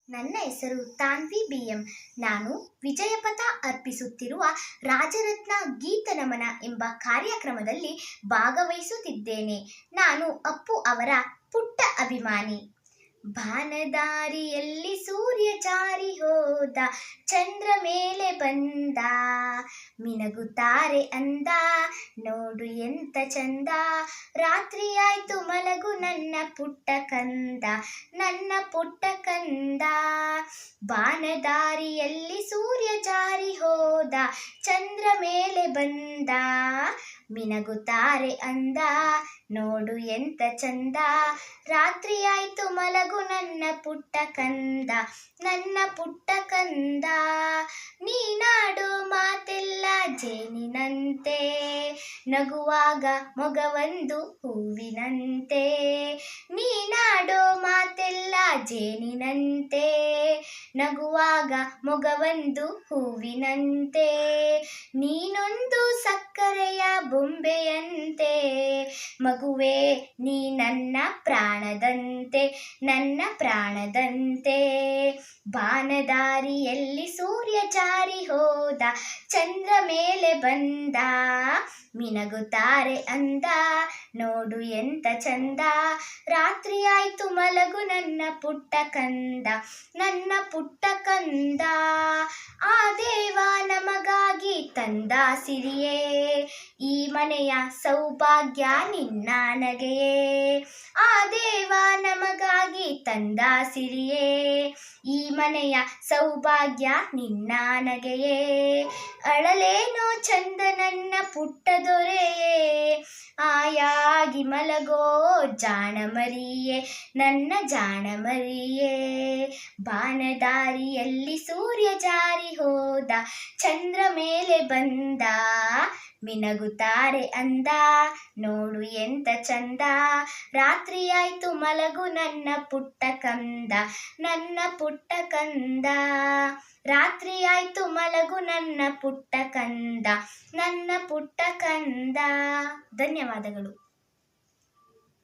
ನನ್ನ ಹೆಸರು ತಾನ್ವಿ BM. ನಾನು ವಿಜಯಪಥ ಅರ್ಪಿಸುತ್ತಿರುವ ರಾಜರತ್ನ ಗೀತ ನಮನ ಎಂಬ ಕಾರ್ಯಕ್ರಮದಲ್ಲಿ ಭಾಗವಹಿಸುತ್ತಿದ್ದೇನೆ. ನಾನು ಅಪ್ಪು ಅವರ ಪುಟ್ಟ ಅಭಿಮಾನಿ. ಬಾನದಾರಿಯಲ್ಲಿ ಸೂರ್ಯ ಜಾರಿ ಹೋದ, ಚಂದ್ರ ಮೇಲೆ ಬಂದ, ಮಿನಗುತ್ತಾರೆ ಅಂದ, ನೋಡು ಎಂತ ಚಂದ, ರಾತ್ರಿಯಾಯ್ತು ಮಲಗು ನನ್ನ ಪುಟ್ಟ ಕಂದ, ನನ್ನ ಪುಟ್ಟ ಕಂದ. ಬಾನದಾರಿಯಲ್ಲಿ ಸೂರ್ಯ ಜಾರಿ ಹೋದ, ಚಂದ್ರ ಮೇಲೆ ಬಂದ, ಮಿನಗುತ್ತಾರೆ ಅಂದ, ನೋಡು ಎಂತ ಚಂದ, ರಾತ್ರಿಯಾಯ್ತು ಮಲಗು ನನ್ನ ಪುಟ್ಟ ಕಂದ, ನನ್ನ ಪುಟ್ಟ ಕಂದ. ನೀನಾಡೋ ಮಾತೆಲ್ಲ ಜೇನಿನಂತೆ, ನಗುವಾಗ ಮೊಗವೊಂದು ಹೂವಿನಂತೆ. ನೀನಾಡೋ ಮಾತೆಲ್ಲ ಜೇನಿನಂತೆ, ನಗುವಾಗ ಮೊಗವೊಂದು ಹೂವಿನಂತೆ. ನೀನೊಂದು ಸಕ್ಕರೆಯ ಬೊಂಬೆಯಂತೆ, ಮಗುವೇ ನೀ ನನ್ನ ಪ್ರಾಣದಂತೆ, ನನ್ನ ಪ್ರಾಣದಂತೆ. ಬಾನದಾರಿಯಲ್ಲಿ ಸೂರ್ಯ ಜಾರಿ ಹೋದ, ಚಂದ್ರ ಮೇಲೆ ಬಂದ, ಮಿನಗುತ್ತಾರೆ ಅಂದ, ನೋಡು ಎಂತ ಚಂದ, ರಾತ್ರಿಯಾಯ್ತು ಮಲಗು ನನ್ನ ಪುಟ್ಟ ಕಂದ, ನನ್ನ ಪುಟ್ಟ ಕಂದ. ಆ ದೇವ ನಮಗಾಗಿ ತಂದ ಸಿರಿಯೇ, ಈ ಮನೆಯ ಸೌಭಾಗ್ಯ ನಿನ್ನ ನಗೆಯೇ. ಆ ದೇವ ನಮಗಾಗಿ ತಂದ ಸಿರಿಯೇ, ಈ ಮನೆಯ ಸೌಭಾಗ್ಯ ನಿನ್ನ ನಗೆಯೇ. ಅಳಲೇನೋ ಚಂದ ನನ್ನ ಪುಟ್ಟ ದೊರೆಯೇ, ಆಯಾಗಿ ಮಲಗೋ ಜಾಣ ಮರಿಯೇ, ನನ್ನ ಜಾಣ ಮರಿಯೇ. ಬಾನದಾರಿಯಲ್ಲಿ ಸೂರ್ಯ ಜಾರಿ ಹೋದ, ಚಂದ್ರ ಮೇಲೆ ಬಂದ, ಮಿನಗುತ್ತಾರೆ ಅಂದ, ನೋಡು ಎಂತ ಚಂದ, ರಾತ್ರಿಯಾಯ್ತು ಮಲಗು ನನ್ನ ಪುಟ್ಟ ಕಂದ, ನನ್ನ ಪುಟ್ಟ ಕಂದ. ರಾತ್ರಿಯಾಯ್ತು ಮಲಗು ನನ್ನ ಪುಟ್ಟ ಕಂದ, ನನ್ನ ಪುಟ್ಟ ಕಂದ. ಧನ್ಯವಾದಗಳು.